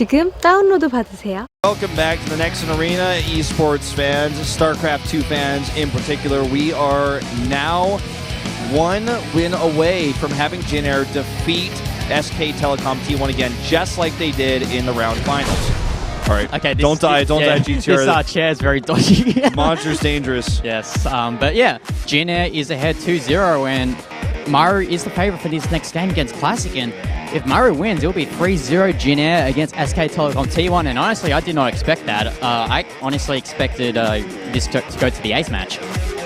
지금 다운로드 받으세요. Welcome back to the Next in Arena, esports fans, Starcraft 2 fans in particular. We are now one win away from having Jin Air defeat SK Telecom T1 again, just like they did in the round finals. All right, okay, don't die, GTR. This chair is very dodgy. Monster's dangerous. Yes, but yeah, Jin Air is ahead 2-0, and Maru is the favorite for this next game against Classic, and if Maru wins, it'll be 3-0 Jin Air against SK Telecom T1, and honestly, I did not expect that. I honestly expected this to go to the ace match.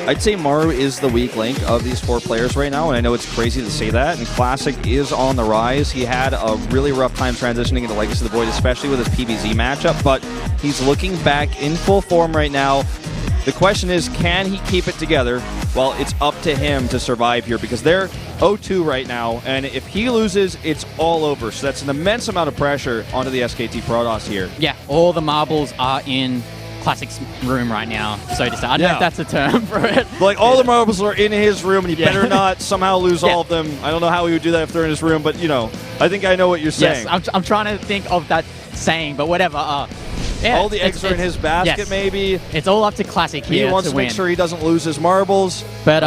I'd say Maru is the weak link of these four players right now, and I know it's crazy to say that, and Classic is on the rise. He had a really rough time transitioning into Legacy of the Void, especially with his PvZ matchup, but he's looking back in full form right now. The question is, can he keep it together? Well, it's up to him to survive here because they're 0-2 right now, and if he loses, it's all over. So that's an immense amount of pressure onto the SKT Protoss here. Yeah, all the marbles are in Classic's room right now, so to say. I don't know if that's a term for it. Like, all the marbles are in his room, and he better not somehow lose all of them. I don't know how he would do that if they're in his room, but, you know, I think I know what you're saying. Yes, I'm trying to think of that saying, but whatever. Yeah, all the eggs are in his basket, maybe. It's all up to Classic here. He wants to make sure he doesn't lose his marbles. But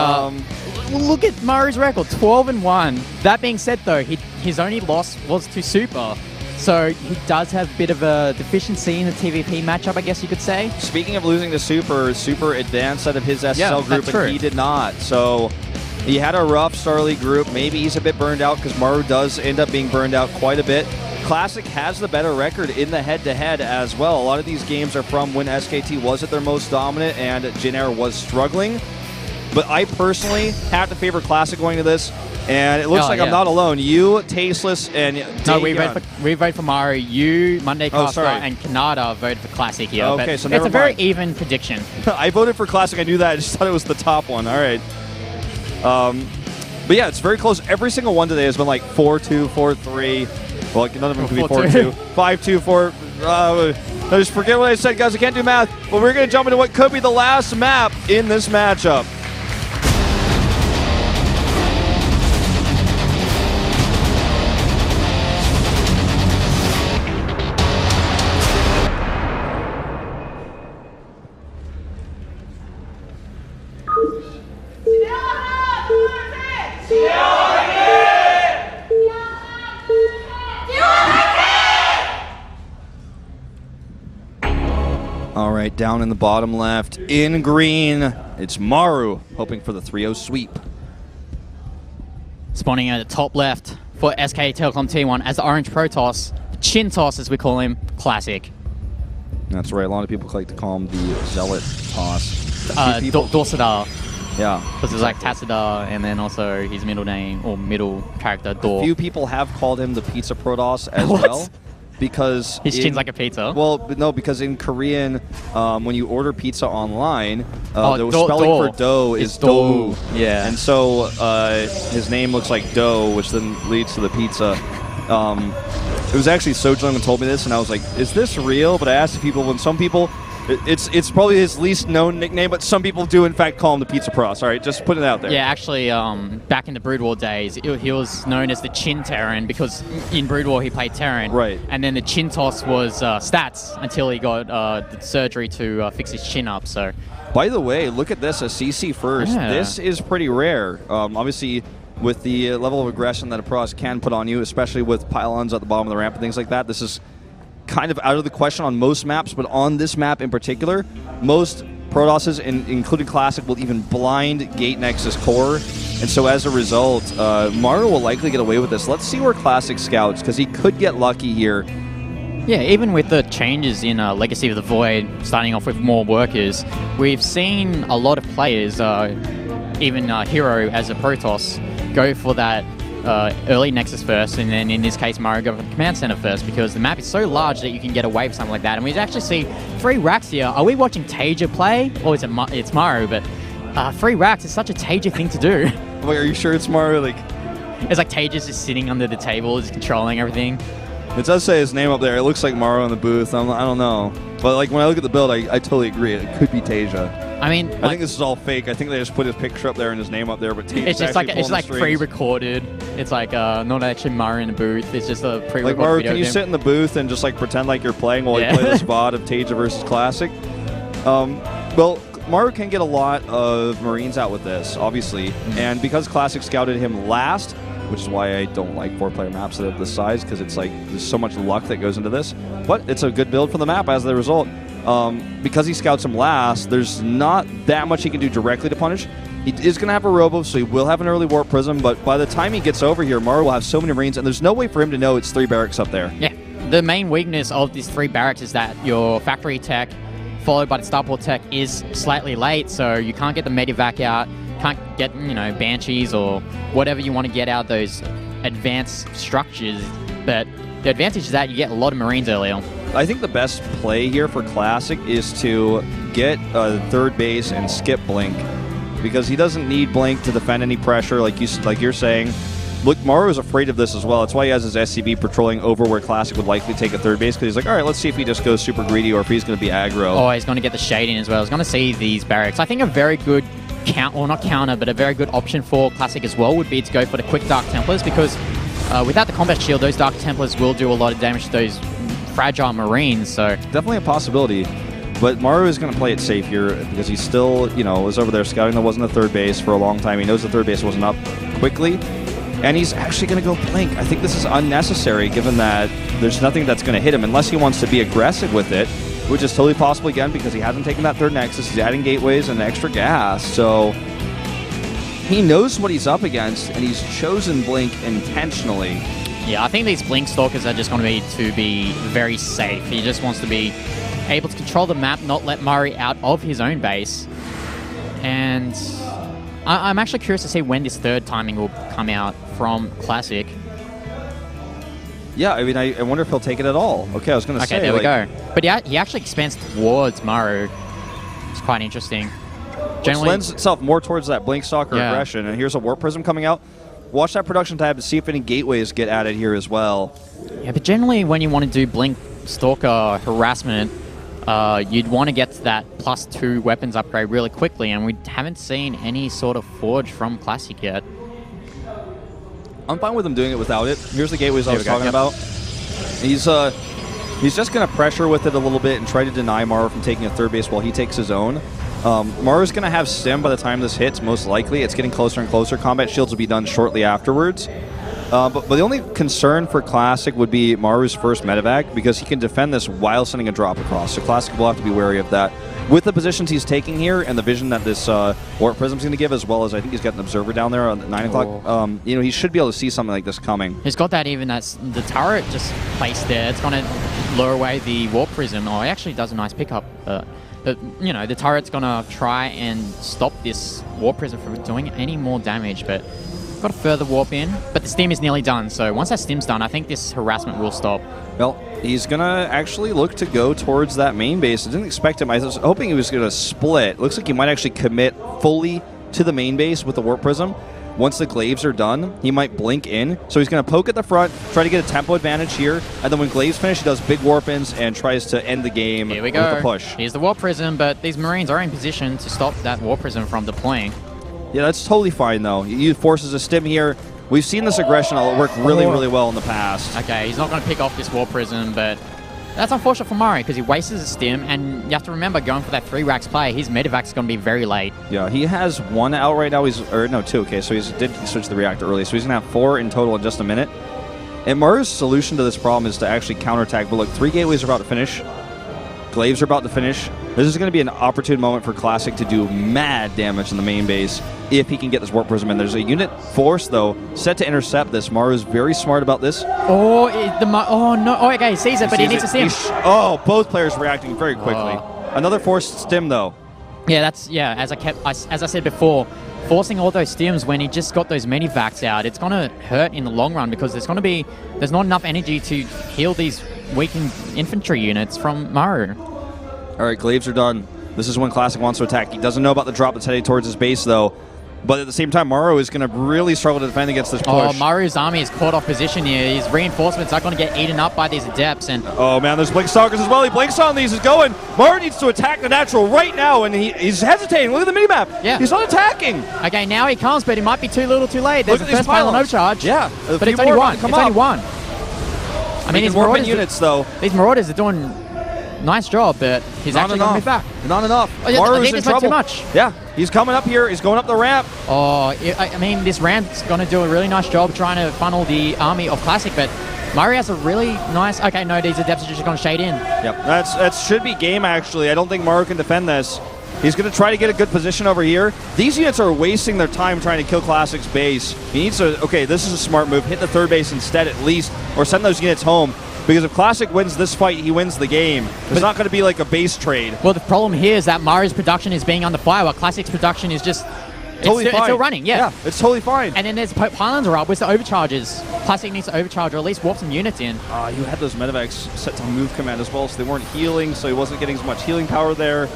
look at Maru's record, 12-1. That being said, though, his only loss was to Super. So he does have a bit of a deficiency in the TVP matchup, I guess you could say. Speaking of losing to Super advanced out of his SSL group, and he did not. So he had a rough Star League group. Maybe he's a bit burned out because Maru does end up being burned out quite a bit. Classic has the better record in the head-to-head as well. A lot of these games are from when SKT was at their most dominant and Jin Air was struggling. But I personally have to favor Classic going to this, and it looks like I'm not alone. You, Tasteless, and no, we vote for Maru. You, Monday Caster, and Kanata voted for Classic here. Okay, so it's a very even prediction. I voted for Classic. I knew that. I just thought it was the top one. All right. But yeah, it's very close. Every single one today has been like 4-2, 4-3. Well, none of them could be 4-2. 5-2, 4. I just forget what I said, guys. I can't do math. But we're going to jump into what could be the last map in this matchup. All right, down in the bottom left, in green, it's Maru, hoping for the 3-0 sweep. Spawning at the top left for SK Telecom T1 as the Orange Protoss, Chin Toss as we call him, Classic. That's right, a lot of people like to call him the Zealot Toss. Dorsadar. Yeah. Because it's like Tassadar, and then also his middle name, or middle character, Dor. A few people have called him the Pizza Protoss as well. Because his chin's like a pizza. Well, no, because in Korean, when you order pizza online, the spelling for dough is do. Yeah. And so his name looks like dough, which then leads to the pizza. It was actually Sojung who told me this, and I was like, "Is this real?" But I asked people, and some people, it's probably his least known nickname, but some people do in fact call him the Pizza Pross. All right, just put it out there. Yeah, actually, back in the Brood War days, he was known as the Chin Terran because in Brood War he played Terran. Right. And then the Chin Toss was stats until he got the surgery to fix his chin up. So. By the way, look at this, a CC first. Yeah. This is pretty rare. Obviously, with the level of aggression that a Pross can put on you, especially with pylons at the bottom of the ramp and things like that, this is kind of out of the question on most maps, but on this map in particular, most Protosses, including Classic, will even blind Gate Nexus Core, and so as a result, Maru will likely get away with this. Let's see where Classic scouts, because he could get lucky here. Yeah, even with the changes in Legacy of the Void, starting off with more workers, we've seen a lot of players, even Hero as a Protoss, go for that early Nexus first, and then in this case Maru go for the command center first, because the map is so large that you can get away with something like that. And we actually see 3 racks here. Are we watching Tager play? Or is it it's Maru? But 3 racks is such a Tager thing to do. Wait, are you sure it's Maru? Like, it's like Tager's just sitting under the table, just controlling everything. It does say his name up there. It looks like Maru in the booth. I don't know. But like when I look at the build, I totally agree. It could be Tasia. I mean, I think this is all fake. I think they just put his picture up there and his name up there, but Tate's it's just like actually pulling the strings. pre-recorded. It's like not actually Maru in the booth. It's just a pre-recorded Like, Maru, video can you game. sit in the booth and just like pretend like you're playing while you play this VOD of Taja versus Classic? Well, Maru can get a lot of Marines out with this, obviously, and because Classic scouted him last, which is why I don't like 4-player maps that have this size, because it's like there's so much luck that goes into this. But it's a good build for the map as the result. Because he scouts him last, there's not that much he can do directly to punish. He is going to have a Robo, so he will have an early Warp Prism, but by the time he gets over here, Maru will have so many Marines, and there's no way for him to know it's 3 barracks up there. Yeah, the main weakness of these 3 barracks is that your factory tech, followed by the starport tech, is slightly late, so you can't get the Medivac out, can't get, Banshees or whatever you want to get out of those advanced structures, but the advantage is that you get a lot of Marines early on. I think the best play here for Classic is to get a 3rd base and skip Blink, because he doesn't need Blink to defend any pressure, like you're saying. Look, Maru is afraid of this as well. That's why he has his SCV patrolling over where Classic would likely take a 3rd base, because he's like, all right, let's see if he just goes super greedy or if he's going to be aggro. Oh, he's going to get the shading as well. He's going to see these barracks. I think a very good not counter, but a very good option for Classic as well would be to go for the quick Dark Templars, because without the combat shield, those Dark Templars will do a lot of damage to those fragile Marines. So definitely a possibility. But Maru is going to play it safe here because he's still, was over there scouting that wasn't the 3rd base for a long time. He knows the 3rd base wasn't up quickly. And he's actually going to go Blink. I think this is unnecessary given that there's nothing that's going to hit him unless he wants to be aggressive with it, which is totally possible again because he hasn't taken that 3rd Nexus. He's adding gateways and extra gas. So he knows what he's up against, and he's chosen Blink intentionally. Yeah, I think these Blink Stalkers are just going to be very safe. He just wants to be able to control the map, not let Maru out of his own base. And I'm actually curious to see when this 3rd timing will come out from Classic. Yeah, I mean, I wonder if he'll take it at all. Okay, I was going to say. Okay, there we go. But he actually expands towards Maru. It's quite interesting. Generally, which lends itself more towards that Blink Stalker aggression. And here's a Warp Prism coming out. Watch that production tab to see if any gateways get added here as well. Yeah, but generally when you want to do Blink Stalker harassment, you'd want to get to that +2 weapons upgrade really quickly, and we haven't seen any sort of Forge from Classic yet. I'm fine with him doing it without it. Here's the gateways I was talking about. He's just going to pressure with it a little bit and try to deny Maru from taking a 3rd base while he takes his own. Maru's going to have Stim by the time this hits, most likely. It's getting closer and closer. Combat shields will be done shortly afterwards. But the only concern for Classic would be Maru's first medevac, because he can defend this while sending a drop across. So Classic will have to be wary of that. With the positions he's taking here and the vision that this Warp Prism's going to give, as well as I think he's got an observer down there on 9 o'clock, he should be able to see something like this coming. He's got that even that's the turret just placed there. It's going to lure away the Warp Prism. Oh, he actually does a nice pickup. The turret's going to try and stop this Warp Prism from doing any more damage, but got a further warp in, but the stim is nearly done. So once that stim's done, I think this harassment will stop. Well, he's going to actually look to go towards that main base. I didn't expect him. I was hoping he was going to split. Looks like he might actually commit fully to the main base with the Warp Prism. Once the glaives are done, he might blink in. So he's going to poke at the front, try to get a tempo advantage here, and then when glaives finish, he does big warp-ins and tries to end the game with a push. Here's the Warp Prism, but these Marines are in position to stop that Warp Prism from deploying. Yeah, that's totally fine, though. He forces a stim here. We've seen this aggression work really, really well in the past. Okay, he's not going to pick off this Warp Prism, but that's unfortunate for Maru because he wastes his stim, and you have to remember going for that 3 racks play, his medevac is going to be very late. Yeah, he has 1 out right now. No, 2. Okay, so he did switch the reactor early, so he's going to have 4 in total in just a minute. And Maru's solution to this problem is to actually counterattack. But look, 3 gateways are about to finish. Glaives are about to finish. This is going to be an opportune moment for Classic to do mad damage in the main base if he can get this Warp Prism in. There's a unit force, though, set to intercept this. Maru is very smart about this. Oh, no. Oh, okay, he sees it, but he needs to stim. Both players reacting very quickly. Another forced stim, though. Yeah, as I said before, forcing all those stims when he just got those medivacs out, it's going to hurt in the long run because there's not enough energy to heal these weakened infantry units from Maru. All right, glaives are done. This is when Classic wants to attack. He doesn't know about the drop that's heading towards his base, though. But at the same time, Maru is going to really struggle to defend against this push. Oh, Maru's army is caught off position here. His reinforcements are going to get eaten up by these adepts. And oh man, there's Blink Stalkers as well. He blinks on these. He's going. Maru needs to attack the natural right now, and he's hesitating. Look at the minimap. Yeah. He's not attacking. okay, now he comes, but he might be too little too late. There's Look the at these first pylon pylons. overcharge. Yeah, but it's only one. It's only one. I mean, He's these warping marauders, units though. these marauders are doing nice job, but he's Not actually going to move enough. back. Not enough. Oh, yeah, Maru's they in just went trouble. too much. Yeah, he's coming up here. He's going up the ramp. Oh, I mean, this ramp's going to do a really nice job trying to funnel the army of Classic, but Maru has a really nice... Okay, no, these adepts are just going to shade in. Yep, that should be game actually. I don't think Maru can defend this. He's going to try to get a good position over here. These units are wasting their time trying to kill Classic's base. He needs to... Okay, this is a smart move. Hit the third base instead at least, or send those units home. Because if Classic wins this fight, he wins the game. There's not going to be like a base trade. Well, the problem here is that Maru's production is being under fire, while Classic's production is just... Totally it's fine. still running, yeah. It's totally fine. And then there's pylons are up. Where's the overcharges? Classic needs to overcharge or at least warp some units in. You had those medevacs set to move command as well, so they weren't healing, so he wasn't getting as much healing power there.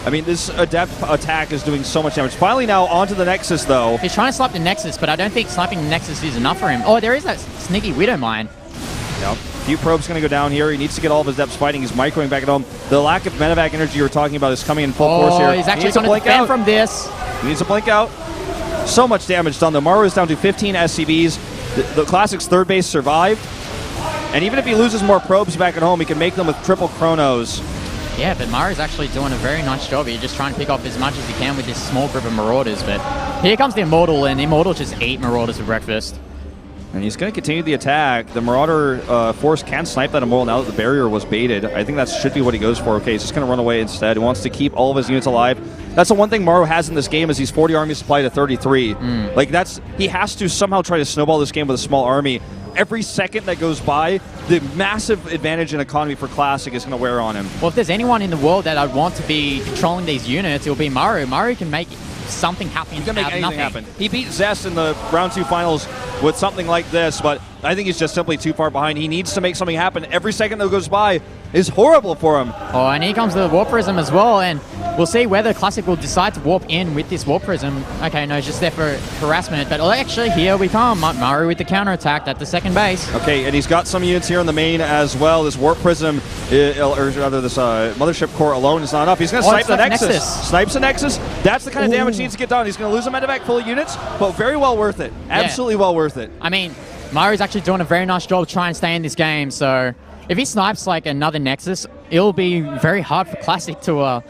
I mean, this adept attack is doing so much damage. Finally now onto the Nexus, though. He's trying to snipe the Nexus, but I don't think sniping the Nexus is enough for him. Oh, there is that sneaky Widow Mine. Yep. Few probes going to go down here. He needs to get all of his adepts fighting. He's microing back at home. The lack of medevac energy you were talking about is coming in full force here. He's actually going to defend from this. He needs to blink out. So much damage done, though. Maru is down to 15 SCVs. The Classic's third base survived. And even if he loses more probes back at home, he can make them with triple chronos. Yeah, but Maru's actually doing a very nice job here, just trying to pick off as much as he can with this small group of Marauders. But here comes the Immortal, and the Immortal just ate Marauders for breakfast. And he's going to continue the attack. The Marauder force can snipe that Immortal now that the barrier was baited. I think that should be what he goes for. Okay, he's just going to run away instead. He wants to keep all of his units alive. That's the one thing Maru has in this game is he's 40 army supply to 33. Like he has to somehow try to snowball this game with a small army. Every second that goes by, the massive advantage in economy for Classic is going to wear on him. Well, if there's anyone in the world that I'd want to be controlling these units, it'll be Maru. Maru can make something happen. He can make anything happen. He beat Zest in the round 2 finals with something like this, but I think he's just simply too far behind. He needs to make something happen. Every second that goes by is horrible for him. Oh, and here comes the Warp Prism as well, and we'll see whether Classic will decide to warp in with this Warp Prism. Okay, no, it's just there for harassment, but actually, here we come. Maru with the counterattack at the second base. Okay, and he's got some units here in the main as well. This Warp Prism, or rather this Mothership Core alone is not enough. He's going to snipe the Nexus. Snipes the Nexus. That's the kind of damage he needs to get done. He's going to lose a medevac full of units, but very well worth it. Absolutely well worth it. I mean, Maru's actually doing a very nice job trying to stay in this game, so if he snipes like another Nexus, it'll be very hard for Classic to,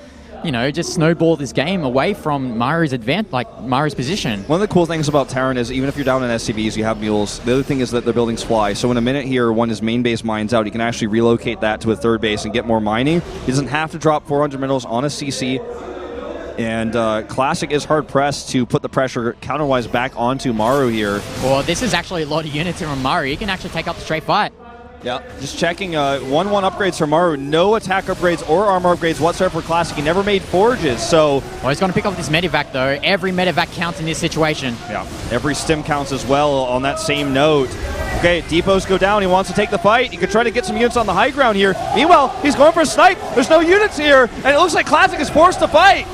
just snowball this game away from Maru's Maru's position. One of the cool things about Terran is even if you're down in SCVs, you have mules. The other thing is that the buildings fly. So in a minute here, when his main base mines out, he can actually relocate that to a third base and get more mining. He doesn't have to drop 400 minerals on a CC. And Classic is hard-pressed to put the pressure counter-wise back onto Maru here. Well, this is actually a lot of units here on Maru. He can actually take up the straight fight. Yeah, just checking 1-1 upgrades for Maru. No attack upgrades or armor upgrades whatsoever for Classic. He never made forges, so... Well, he's going to pick up this medevac, though. Every medevac counts in this situation. Yeah, every stim counts as well on that same note. Okay, depots go down. He wants to take the fight. He could try to get some units on the high ground here. Meanwhile, he's going for a snipe. There's no units here, and it looks like Classic is forced to fight.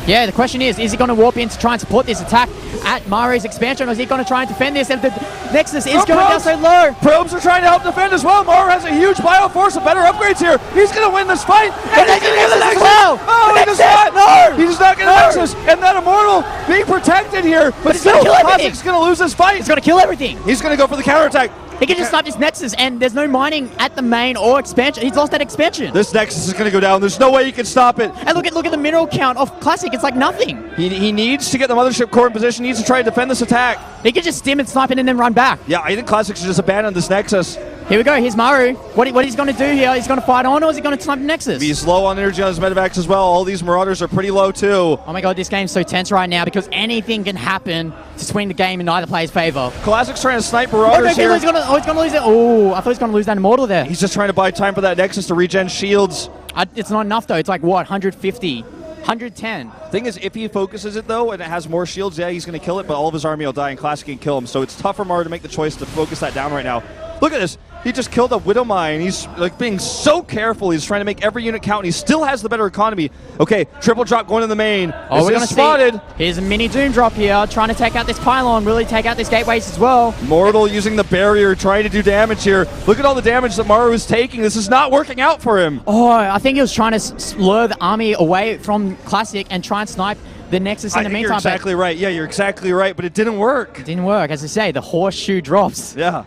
Yeah, the question is he going to warp in to try and support this attack at Maru's expansion, or is he going to try and defend this? And the Nexus is going down so low. Probes are trying to help defend as well. Maru has a huge bioforce of better upgrades here. He's going to win this fight. And he's going to get the Nexus as well. Oh, he does not. No. He does not get a Nexus. And that Immortal being protected here. But still, Classic's going to lose this fight. He's going to kill everything. He's going to go for the counterattack. He can just snipe this Nexus, and there's no mining at the main or expansion. He's lost that expansion. This Nexus is going to go down. There's no way you can stop it. And look at the mineral count of Classic. It's like nothing. He needs to get the Mothership Core in position. He needs to try to defend this attack. He can just stim and snipe it and then run back. Yeah, I think Classic should just abandon this Nexus. Here we go. Here's Maru. What he's going to do here? He's going to fight on, or is he going to snipe the Nexus? He's low on energy on his medevacs as well. All these Marauders are pretty low too. Oh my god, this game's so tense right now because anything can happen to swing the game in either player's favor. Classic's trying to snipe Marauders here. He's going to lose it. Oh, I thought he was going to lose that Immortal there. He's just trying to buy time for that Nexus to regen shields. It's not enough though. It's like what, 150, 110. Thing is, if he focuses it though and it has more shields, yeah, he's going to kill it, but all of his army will die and Classic can kill him. So it's tough for Maru to make the choice to focus that down right now. Look at this. He just killed a Widow Mine. He's like being so careful. He's trying to make every unit count, and he still has the better economy. Okay, triple drop going to the main. Oh, we're going to spotted. see. Here's a mini Doom drop here, trying to take out this pylon, really take out these gateways as well. Mortal using the barrier, trying to do damage here. Look at all the damage that Maru is taking. This is not working out for him. Oh, I think he was trying to lure the army away from Classic and try and snipe the Nexus in the meantime. You're exactly right. Yeah, you're exactly right, but it didn't work. It didn't work. As I say, the horseshoe drops. Yeah.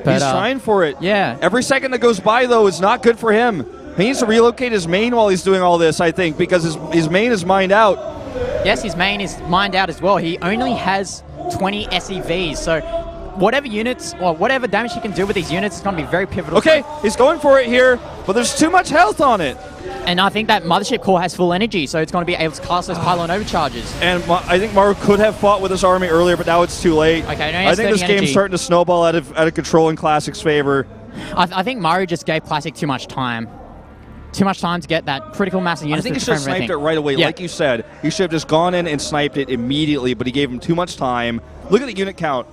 But, he's trying for it. Yeah. Every second that goes by, though, is not good for him. He needs to relocate his main while he's doing all this, I think, because his main is mined out. Yes, his main is mined out as well. He only has 20 SEVs, so whatever units or whatever damage he can do with these units is going to be very pivotal. Okay, he's going for it here, but there's too much health on it. And I think that Mothership Core has full energy, so it's going to be able to cast those pylon overcharges. And I think Maru could have fought with his army earlier, but now it's too late. Okay, I think this game's starting to snowball out of control in Classic's favor. I think Maru just gave Classic too much time. Too much time to get that critical mass of units. I think he should have sniped it right away. Yeah. Like you said, he should have just gone in and sniped it immediately, but he gave him too much time. Look at the unit count.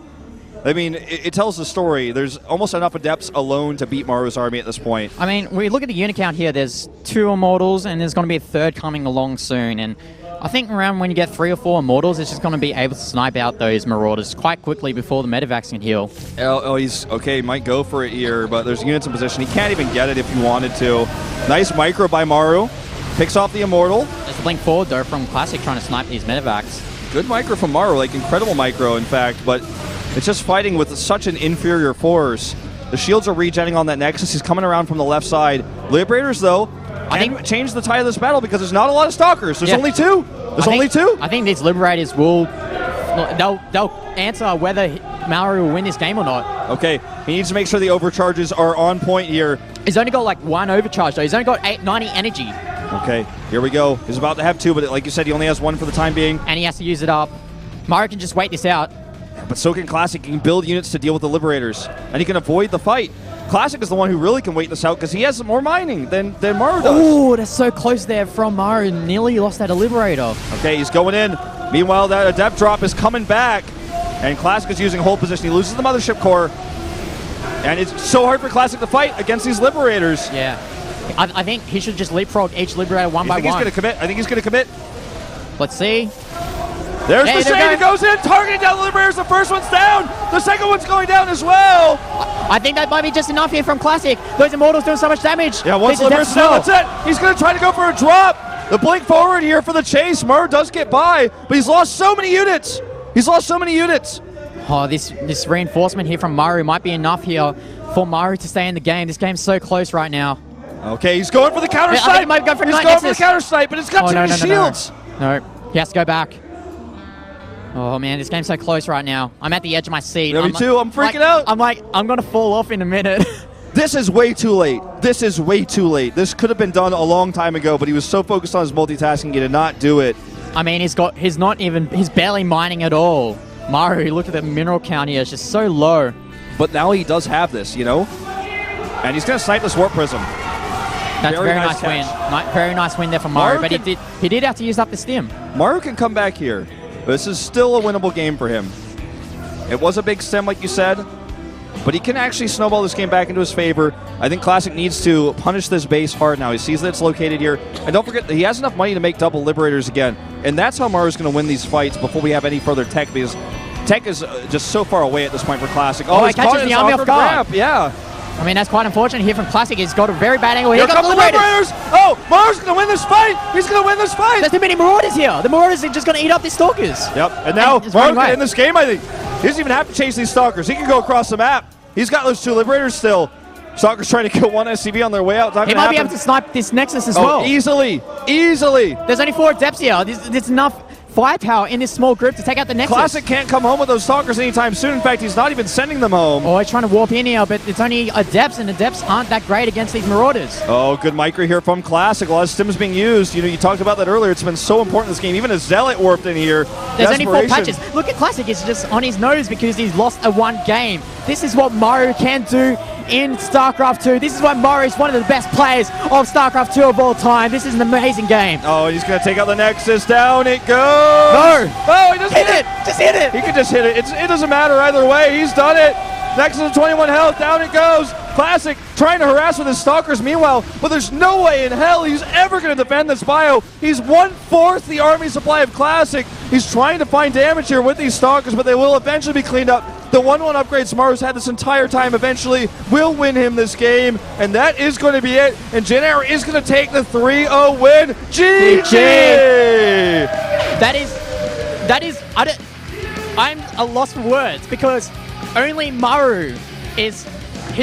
I mean, it tells the story. There's almost enough adepts alone to beat Maru's army at this point. I mean, we look at the unit count here. There's 2 Immortals, and there's going to be a 3rd coming along soon. And I think around when you get 3 or 4 Immortals, it's just going to be able to snipe out those Marauders quite quickly before the Medivacs can heal. Oh, he's okay. Might go for it here, but there's units in position. He can't even get it if he wanted to. Nice micro by Maru. Picks off the Immortal. There's a blink forward, though, from Classic trying to snipe these Medivacs. Good micro from Maru, like incredible micro, in fact, but it's just fighting with such an inferior force. The shields are regenning on that Nexus. He's coming around from the left side. Liberators, though, I think change the tide of this battle because there's not a lot of Stalkers. There's only 2. There's only 2. I think these Liberators will... They'll answer whether Maru will win this game or not. Okay, he needs to make sure the overcharges are on point here. He's only got like 1 overcharge, though. He's only got 90 energy. Okay, here we go. He's about to have 2, but like you said, he only has 1 for the time being. And he has to use it up. Maru can just wait this out. But so can Classic. He can build units to deal with the Liberators, and he can avoid the fight. Classic is the one who really can wait this out because he has more mining than Maru does. Oh, that's so close there from Maru. Nearly lost that Liberator. Okay, he's going in. Meanwhile, that Adept drop is coming back, and Classic is using hold position. He loses the Mothership Core, and it's so hard for Classic to fight against these Liberators. Yeah. I think he should just leapfrog each Liberator one by one. He's going to commit. I think he's going to commit. Let's see. There's the shade. It goes in, targeting down the Liberators. The first one's down. The second one's going down as well. I think that might be just enough here from Classic. Those Immortals doing so much damage. Yeah, once Liberator's down, that's it. He's going to try to go for a drop. The blink forward here for the chase. Maru does get by, but he's lost so many units. He's lost so many units. Oh, this reinforcement here from Maru might be enough here for Maru to stay in the game. This game's so close right now. Okay, he's going for the counter snipe. He's going for the counter snipe, but it's got too many shields. No, he has to go back. Oh man, this game's so close right now. I'm at the edge of my seat. Yeah, me too. I'm freaking out. I'm gonna fall off in a minute. This is way too late. This is way too late. This could have been done a long time ago, but he was so focused on his multitasking, he did not do it. I mean, he's barely mining at all. Maru, look at the mineral count here. It's just so low. But now he does have this, you know? And he's gonna snipe this Warp Prism. That's a very nice win. Very nice win there from Maru, but he did have to use up the stim. Maru can come back here. This is still a winnable game for him. It was a big stem, like you said, but he can actually snowball this game back into his favor. I think Classic needs to punish this base hard now. He sees that it's located here. And don't forget that he has enough money to make double Liberators again. And that's how Maru's going to win these fights before we have any further tech, because tech is just so far away at this point for Classic. Oh, he catches the army off guard. Yeah. I mean, that's quite unfortunate here from Classic. He's got a very bad angle. Here come the Liberators! Oh, Maru's going to win this fight! He's going to win this fight! There's too many Marauders here. The Marauders are just going to eat up these Stalkers. Yep, and now Maru can end this game, I think. He doesn't even have to chase these Stalkers. He can go across the map. He's got those 2 Liberators still. Stalkers trying to kill 1 SCV on their way out. He might be able to snipe this Nexus as well. Easily. Easily. There's only 4 Adepts here. There's enough firepower in this small group to take out the Nexus. Classic can't come home with those Stalkers anytime soon. In fact, he's not even sending them home. Oh, he's trying to warp in here, but it's only Adepts, and Adepts aren't that great against these Marauders. Oh, good micro here from Classic. A lot of stims being used. You know, you talked about that earlier. It's been so important in this game. Even a Zealot warped in here. There's only 4 patches. Look at Classic. He's just on his nose because he's lost a 1 game. This is what Maru can do in StarCraft 2. This is why Maru is one of the best players of StarCraft 2 of all time. This is an amazing game. Oh, he's going to take out the Nexus. Down it goes. No. Oh, he doesn't hit it. Just hit it. He could just hit it. It doesn't matter either way. He's done it. Nexus of 21 health, down it goes. Classic trying to harass with his Stalkers meanwhile, but there's no way in hell he's ever going to defend this bio. He's 1/4 the army supply of Classic. He's trying to find damage here with these Stalkers, but they will eventually be cleaned up. The 1-1 upgrades Maru's had this entire time eventually will win him this game, and that is going to be it. And Jin Air is going to take the 3-0 win. GG! I'm a loss for words because only Maru he's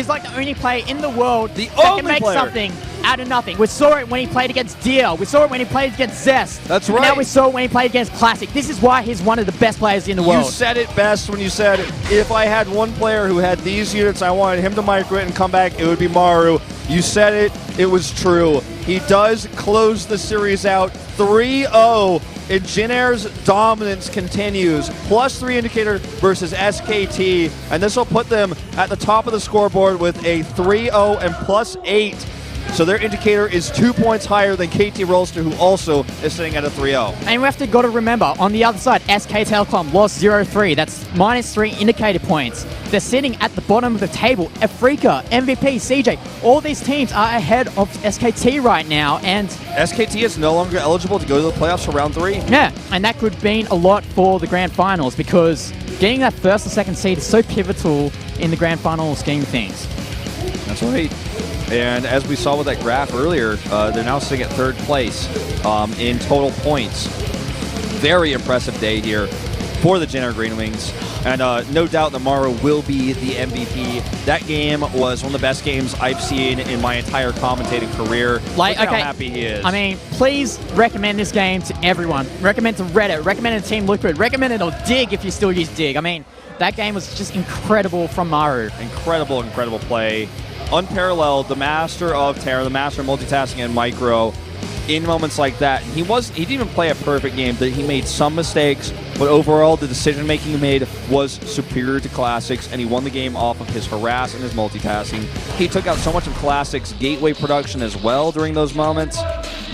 like the only player in the world that can make something out of nothing. We saw it when he played against Deer. We saw it when he played against Zest. That's right. And now we saw it when he played against Classic. This is why he's one of the best players in the world. You said it best when you said, if I had one player who had these units, I wanted him to micro it and come back, it would be Maru. You said it. It was true. He does close the series out 3-0. And Jin Air's dominance continues. +3 indicator versus SKT. And this will put them at the top of the scoreboard with a 3-0 and +8. So their indicator is 2 points higher than KT Rolster, who also is sitting at a 3-0. And we have to got to remember, on the other side, SK Telecom lost 0-3. That's -3 indicator points. They're sitting at the bottom of the table. Afrika, MVP, CJ, all these teams are ahead of SKT right now. And SKT is no longer eligible to go to the playoffs for round 3. yeah, and that could mean a lot for the grand finals because getting that first or second seed is so pivotal in the grand final scheme of things. That's right. And as we saw with that graph earlier, they're now sitting at 3rd place in total points. Very impressive day here for the Jin Air Green Wings. And no doubt that Maru will be the MVP. That game was one of the best games I've seen in my entire commentating career. Like, Look okay, how happy he is. I mean, please recommend this game to everyone. Recommend to Reddit. Recommend it to Team Liquid. Recommend it on Dig if you still use Dig. I mean, that game was just incredible from Maru. Incredible, incredible play. Unparalleled, the master of terror, the master of multitasking and micro. In moments like that, he didn't even play a perfect game. He made some mistakes, but overall the decision making he made was superior to Classic's, and he won the game off of his harass and his multitasking. He took out so much of Classic's gateway production as well during those moments.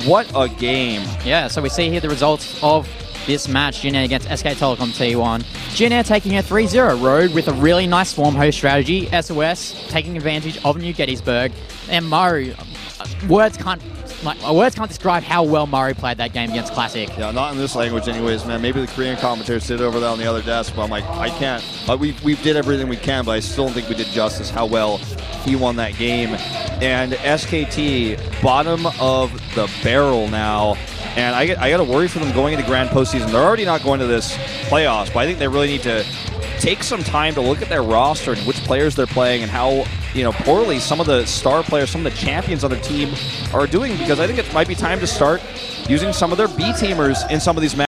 What a game. Yeah, so we see here the results of this match, Jin Air against SK Telecom T1. Jin Air taking a 3-0 road with a really nice swarm host strategy. SOS taking advantage of New Gettysburg. And Maru, words can't describe how well Maru played that game against Classic. Yeah, not in this language anyways, man. Maybe the Korean commentators sit over there on the other desk, but I'm like, I can't. We did everything we can, but I still don't think we did justice how well he won that game. And SKT, bottom of the barrel now. And I got to worry for them going into grand postseason. They're already not going to this playoffs, but I think they really need to take some time to look at their roster and which players they're playing and how poorly some of the star players, some of the champions on their team are doing, because I think it might be time to start using some of their B-teamers in some of these matches.